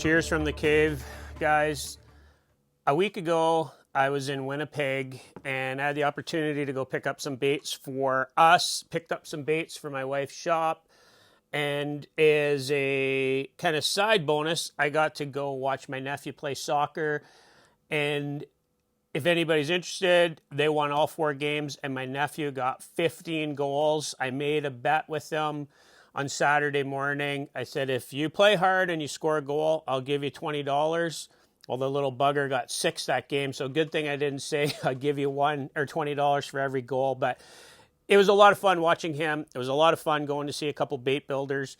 Cheers from the cave, guys. A week ago, I was in Winnipeg and I had the opportunity to go pick up some baits for us, picked up some baits for my wife's shop, and as a kind of side bonus, I got to go watch my nephew play soccer. And if anybody's interested, they won all 4 games and my nephew got 15 goals. I made a bet with them on Saturday morning. I said, if you play hard and you score a goal, I'll give you $20. Well, the little bugger got 6 that game, so good thing I didn't say I'll give you $1 or $20 for every goal. But it was a lot of fun watching him. It was a lot of fun going to see a couple bait builders.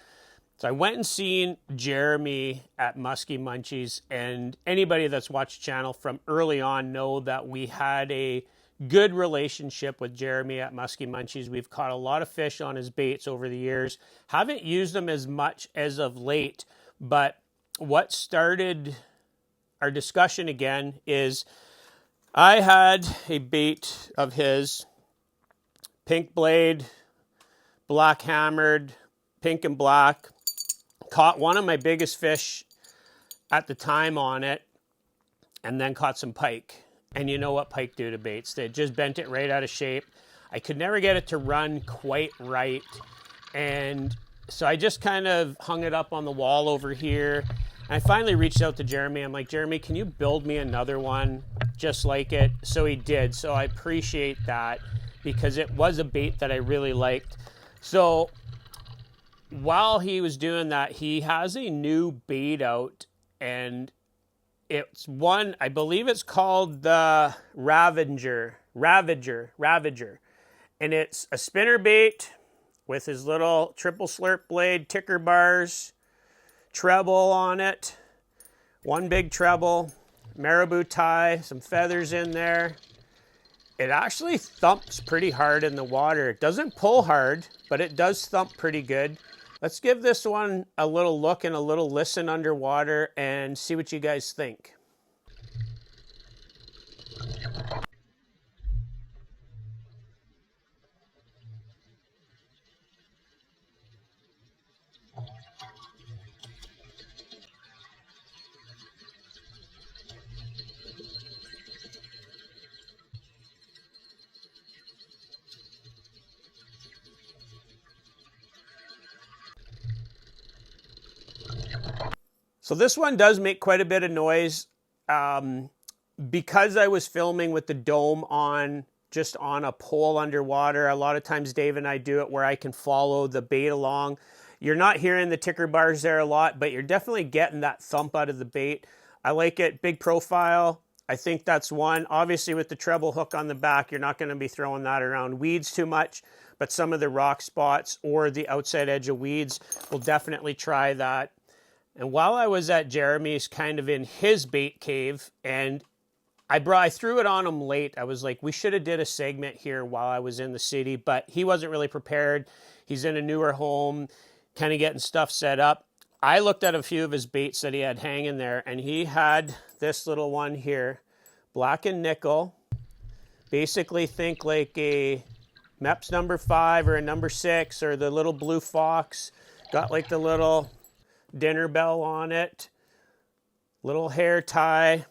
So I went and seen Jeremy at Musky Munchies, and anybody that's watched the channel from early on know that we had a good relationship with Jeremy at Musky Munchies. We've caught a lot of fish on his baits over the years. Haven't used them as much as of late, but what started our discussion again is I had a bait of his, pink blade, black hammered, pink and black. Caught one of my biggest fish at the time on it, and then caught some pike. And you know what pike do to baits? They just bent it right out of shape. I could never get it to run quite right. And so I just kind of hung it up on the wall over here. And I finally reached out to Jeremy. I'm like, Jeremy, can you build me another one just like it? So he did. So I appreciate that because it was a bait that I really liked. So while he was doing that, he has a new bait out, and it's one, I believe it's called the Ravager. And it's a spinner bait with his little triple slurp blade, ticker bars, treble on it, one big treble, marabou tie, some feathers in there. It actually thumps pretty hard in the water. It doesn't pull hard, but it does thump pretty good. Let's give this one a little look and a little listen underwater and see what you guys think. So this one does make quite a bit of noise. Because I was filming with the dome on, just on a pole underwater, a lot of times Dave and I do it where I can follow the bait along. You're not hearing the ticker bars there a lot, but you're definitely getting that thump out of the bait. I like it, big profile. I think that's one. Obviously with the treble hook on the back, you're not going to be throwing that around weeds too much, but some of the rock spots or the outside edge of weeds, we'll definitely try that. And while I was at Jeremy's, kind of in his bait cave, and I threw it on him late. I was like, we should have did a segment here while I was in the city, but he wasn't really prepared. He's in a newer home, kind of getting stuff set up. I looked at a few of his baits that he had hanging there, and he had this little one here, black and nickel. Basically think like a MEPS number 5 or a number 6 or the little blue fox. Got like the little dinner bell on it, little hair tie.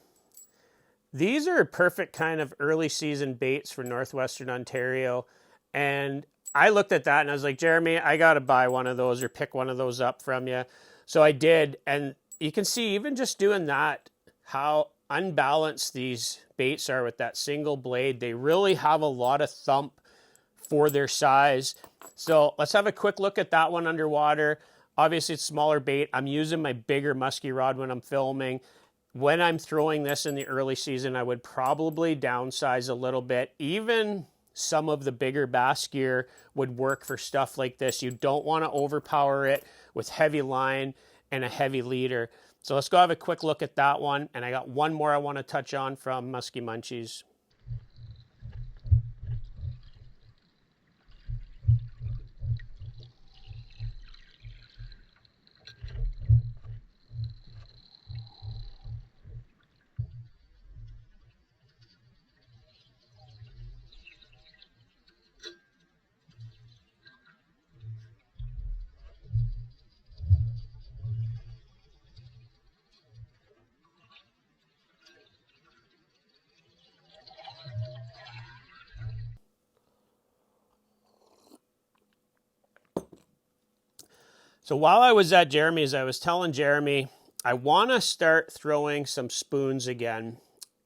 These are perfect kind of early season baits for Northwestern Ontario. And I looked at that and I was like, Jeremy, I got to buy one of those or pick one of those up from you. So I did. And you can see even just doing that, how unbalanced these baits are with that single blade. They really have a lot of thump for their size. So let's have a quick look at that one underwater. Obviously it's smaller bait. I'm using my bigger musky rod when I'm filming. When I'm throwing this in the early season, I would probably downsize a little bit. Even some of the bigger bass gear would work for stuff like this. You don't want to overpower it with heavy line and a heavy leader. So let's go have a quick look at that one. And I got one more I want to touch on from Musky Munchies. So while I was at Jeremy's, I was telling Jeremy, I want to start throwing some spoons again.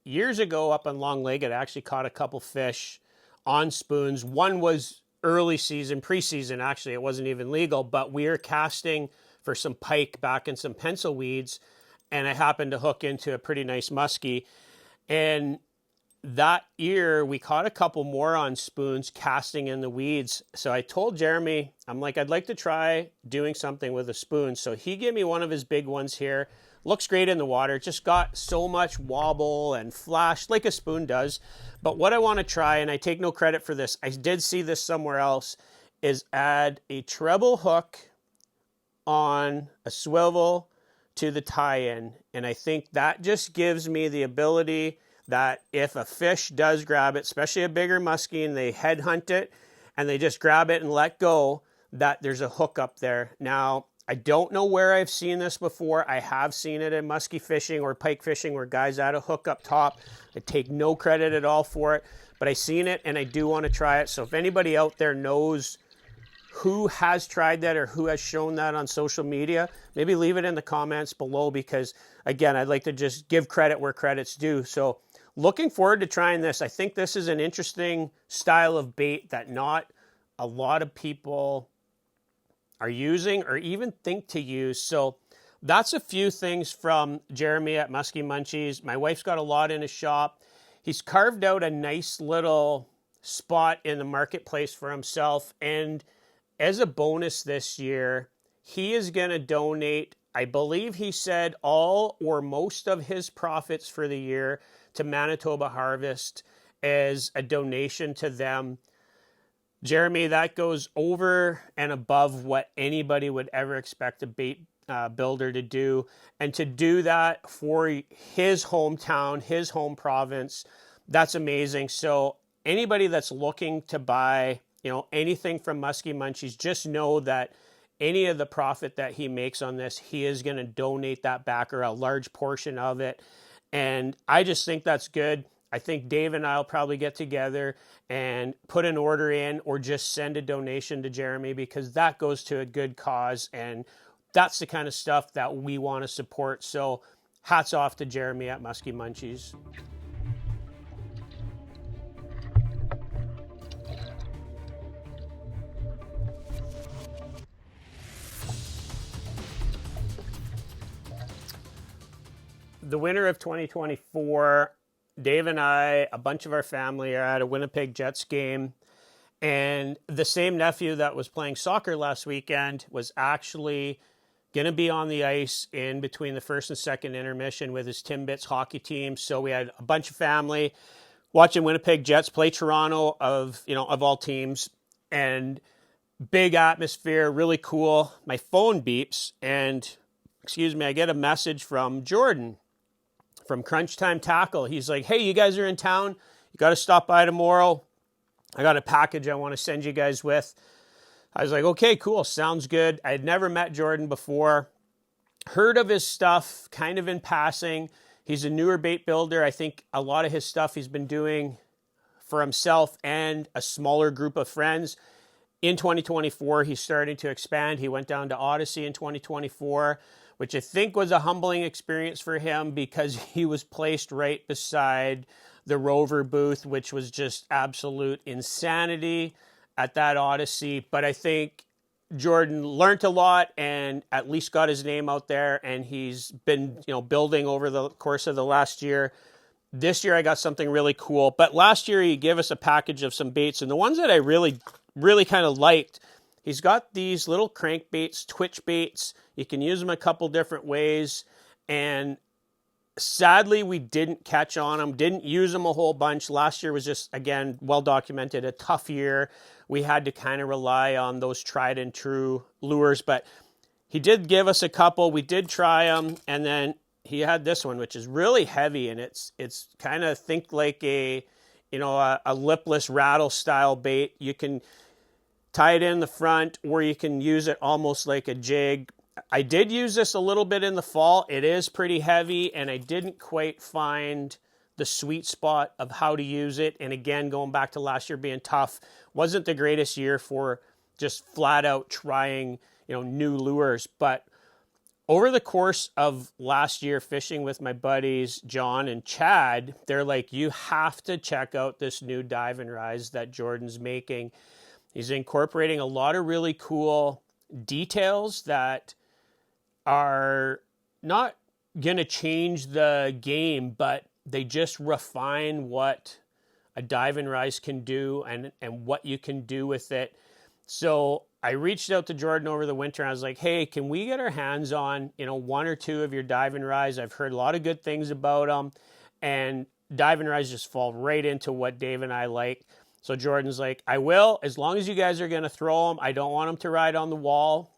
Years ago up on Long Lake, I actually caught a couple fish on spoons. One was early season, preseason, actually. It wasn't even legal, but we were casting for some pike back in some pencil weeds, and I happened to hook into a pretty nice muskie. And that year, we caught a couple more on spoons casting in the weeds. So I told Jeremy, I'm like, I'd like to try doing something with a spoon. So he gave me one of his big ones here. Looks great in the water. Just got so much wobble and flash like a spoon does. But what I want to try, and I take no credit for this, I did see this somewhere else, is add a treble hook on a swivel to the tie-in. And I think that just gives me the ability that if a fish does grab it, especially a bigger muskie, and they headhunt it and they just grab it and let go, that there's a hook up there. Now, I don't know where I've seen this before. I have seen it in muskie fishing or pike fishing where guys add a hook up top. I take no credit at all for it, but I've seen it and I do want to try it. So if anybody out there knows who has tried that or who has shown that on social media, maybe leave it in the comments below, because again, I'd like to just give credit where credit's due. So looking forward to trying this. I think this is an interesting style of bait that not a lot of people are using or even think to use. So that's a few things from Jeremy at Musky Munchies. My wife's got a lot in his shop. He's carved out a nice little spot in the marketplace for himself. And as a bonus this year, he is going to donate, I believe he said, all or most of his profits for the year to Manitoba Harvest as a donation to them. Jeremy, that goes over and above what anybody would ever expect a bait builder to do. And to do that for his hometown, his home province, that's amazing. So anybody that's looking to buy, anything from Musky Munchies, just know that any of the profit that he makes on this, he is going to donate that back, or a large portion of it. And I just think that's good. I think Dave and I will probably get together and put an order in, or just send a donation to Jeremy, because that goes to a good cause. And that's the kind of stuff that we want to support. So hats off to Jeremy at Musky Munchies. The winter of 2024, Dave and I, a bunch of our family, are at a Winnipeg Jets game. And the same nephew that was playing soccer last weekend was actually going to be on the ice in between the first and second intermission with his Timbits hockey team. So we had a bunch of family watching Winnipeg Jets play Toronto, of all teams. And big atmosphere, really cool. My phone beeps and, I get a message from Jordan from Crunchtime Tackle. He's like, hey, you guys are in town. You got to stop by tomorrow. I got a package I want to send you guys with. I was like, okay, cool. Sounds good. I had never met Jordan before. Heard of his stuff kind of in passing. He's a newer bait builder. I think a lot of his stuff he's been doing for himself and a smaller group of friends. In 2024, he's starting to expand. He went down to Odyssey in 2024, which I think was a humbling experience for him, because he was placed right beside the Rover booth, which was just absolute insanity at that Odyssey. But I think Jordan learned a lot and at least got his name out there, and he's been, building over the course of the last year. This year I got something really cool, but last year he gave us a package of some baits, and the ones that I really kind of liked, he's got these little crankbaits, twitch baits. You can use them a couple different ways, and sadly we didn't catch on them, didn't use them a whole bunch. Last year was just, again, well documented, a tough year. We had to kind of rely on those tried and true lures, but he did give us a couple. We did try them, and then he had this one, which is really heavy, and it's kind of, think like a lipless rattle style bait. You can tie it in the front, or you can use it almost like a jig. I did use this a little bit in the fall. It is pretty heavy, and I didn't quite find the sweet spot of how to use it. And again, going back to last year being tough, wasn't the greatest year for just flat out trying, new lures. But over the course of last year fishing with my buddies, John and Chad, they're like, you have to check out this new dive and rise that Jordan's making. He's incorporating a lot of really cool details that are not going to change the game, but they just refine what a dive and rise can do and what you can do with it. So I reached out to Jordan over the winter and I was like, hey, can we get our hands on, one or two of your dive and rise? I've heard a lot of good things about them, and dive and rise just fall right into what Dave and I like. So Jordan's like, I will, as long as you guys are going to throw them. I don't want them to ride on the wall.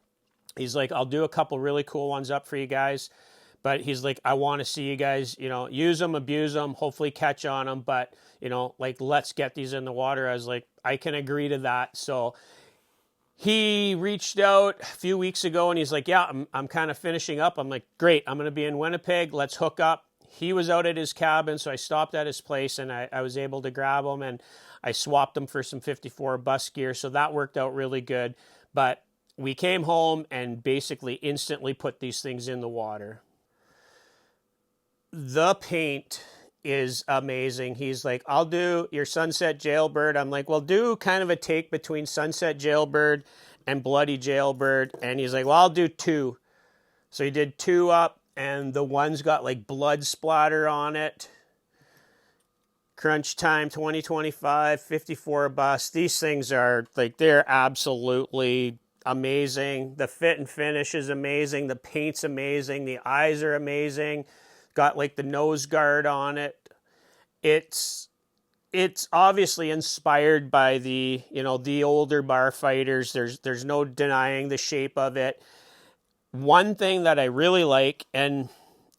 He's like, I'll do a couple really cool ones up for you guys. But he's like, I want to see you guys, use them, abuse them, hopefully catch on them. But, let's get these in the water. I was like, I can agree to that. So he reached out a few weeks ago and he's like, yeah, I'm kind of finishing up. I'm like, great, I'm going to be in Winnipeg. Let's hook up. He was out at his cabin, so I stopped at his place and I was able to grab them, and I swapped them for some 54 bus gear. So that worked out really good. But we came home and basically instantly put these things in the water. The paint is amazing. He's like, I'll do your Sunset Jailbird. I'm like, well, do kind of a take between Sunset Jailbird and Bloody Jailbird. And he's like, well, I'll do 2. So he did 2 up, and the one's got like blood splatter on it. Crunchtime 2025, 54 bus. These things are like, they're absolutely amazing. The fit and finish is amazing. The paint's amazing. The eyes are amazing. Got like the nose guard on it. It's obviously inspired by the older bar fighters. There's no denying the shape of it. One thing that I really like, and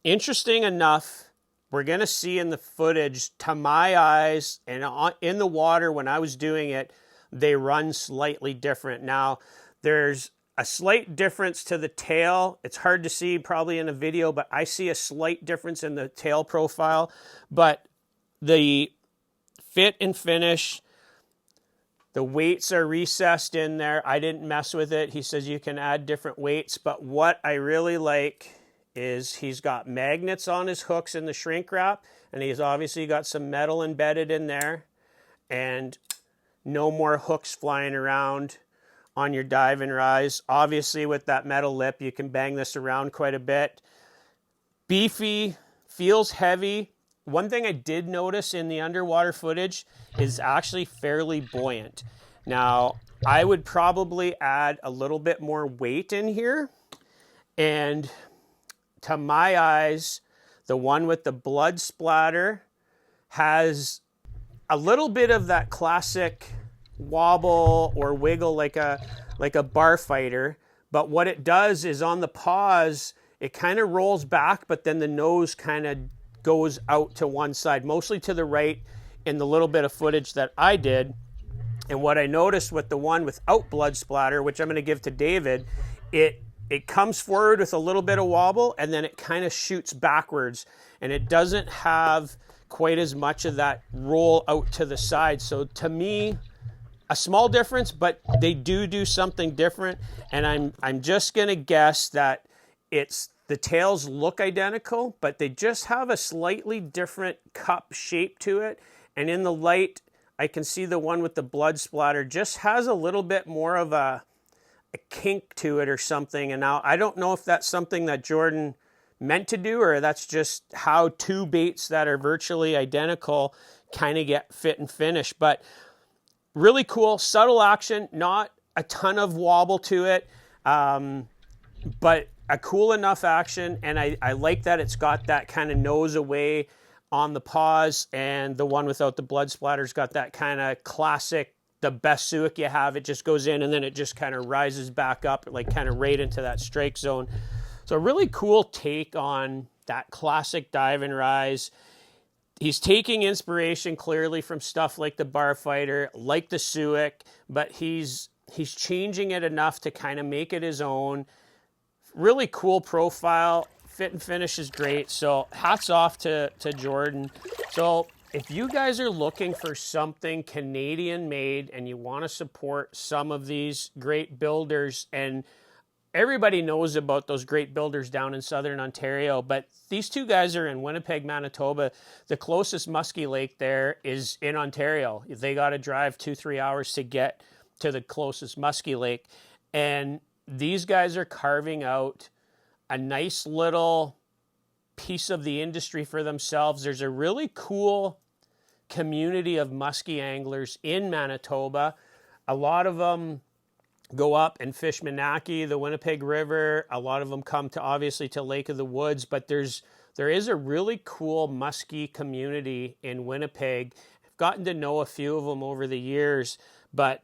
interesting enough, we're going to see in the footage, to my eyes, and in the water when I was doing it, they run slightly different. Now, there's a slight difference to the tail. It's hard to see probably in a video, but I see a slight difference in the tail profile. But the fit and finish, the weights are recessed in there. I didn't mess with it. He says you can add different weights. But what I really like is he's got magnets on his hooks in the shrink wrap, and he's obviously got some metal embedded in there, and no more hooks flying around on your dive and rise. Obviously with that metal lip, you can bang this around quite a bit. Beefy, feels heavy. One thing I did notice in the underwater footage is actually fairly buoyant. Now, I would probably add a little bit more weight in here, and to my eyes, the one with the blood splatter has a little bit of that classic wobble or wiggle like a bar fighter, but what it does is on the pause, it kind of rolls back, but then the nose kind of goes out to one side, mostly to the right in the little bit of footage that I did. And what I noticed with the one without blood splatter, which I'm going to give to David, it comes forward with a little bit of wobble, and then it kind of shoots backwards, and it doesn't have quite as much of that roll out to the side. So to me, a small difference, but they do something different. And I'm just going to guess that the tails look identical, but they just have a slightly different cup shape to it. And in the light, I can see the one with the blood splatter just has a little bit more of a kink to it or something. And now I don't know if that's something that Jordan meant to do, or that's just how 2 baits that are virtually identical kind of get fit and finish. But really cool, subtle action, not a ton of wobble to it, but a cool enough action. And I like that it's got that kind of nose away on the pause, and the one without the blood splatter's got that kind of classic, the best suic you have. It just goes in and then it just kind of rises back up, like kind of right into that strike zone. So a really cool take on that classic dive and rise. He's taking inspiration clearly from stuff like the bar fighter, like the suic, but he's changing it enough to kind of make it his own. Really cool profile. Fit and finish is great. So hats off to Jordan. So if you guys are looking for something Canadian made and you want to support some of these great builders, and everybody knows about those great builders down in southern Ontario, but these two guys are in Winnipeg, Manitoba. The closest musky lake there is in Ontario. They got to drive 2-3 hours to get to the closest musky lake. And these guys are carving out a nice little piece of the industry for themselves. There's a really cool community of musky anglers in Manitoba. A lot of them go up and fish Menaki, the Winnipeg River. A lot of them come to, obviously, to Lake of the Woods, but there is a really cool musky community in Winnipeg. I've gotten to know a few of them over the years, but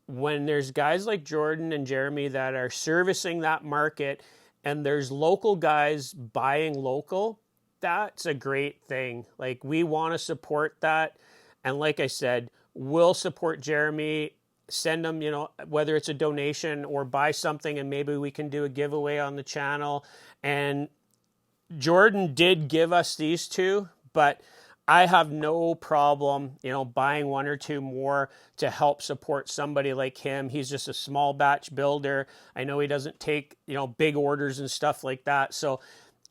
when there's guys like Jordan and Jeremy that are servicing that market, and there's local guys buying local, that's a great thing. Like, we want to support that. And like I said, we'll support Jeremy, send them, whether it's a donation or buy something, and maybe we can do a giveaway on the channel. And Jordan did give us these two, but I have no problem, buying one or two more to help support somebody like him. He's just a small batch builder. I know he doesn't take, big orders and stuff like that. So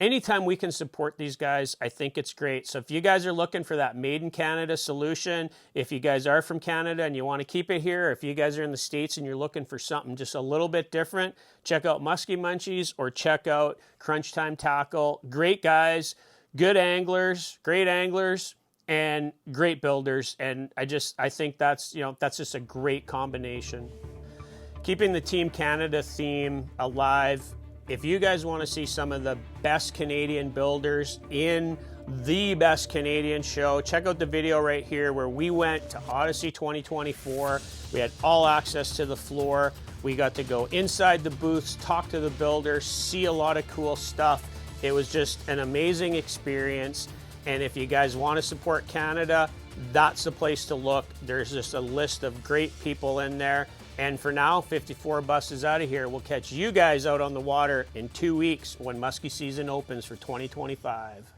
anytime we can support these guys, I think it's great. So if you guys are looking for that made in Canada solution, if you guys are from Canada and you want to keep it here, if you guys are in the States and you're looking for something just a little bit different, check out Muskie Munchies or check out Crunchtime Tackle. Great guys. Good anglers, great anglers, and great builders. And I think that's just a great combination. Keeping the Team Canada theme alive. If you guys want to see some of the best Canadian builders in the best Canadian show, check out the video right here where we went to Odyssey 2024. We had all access to the floor. We got to go inside the booths, talk to the builders, see a lot of cool stuff. It was just an amazing experience. And if you guys want to support Canada, that's the place to look. There's just a list of great people in there. And for now, 54 buses out of here. We'll catch you guys out on the water in 2 weeks when musky season opens for 2025.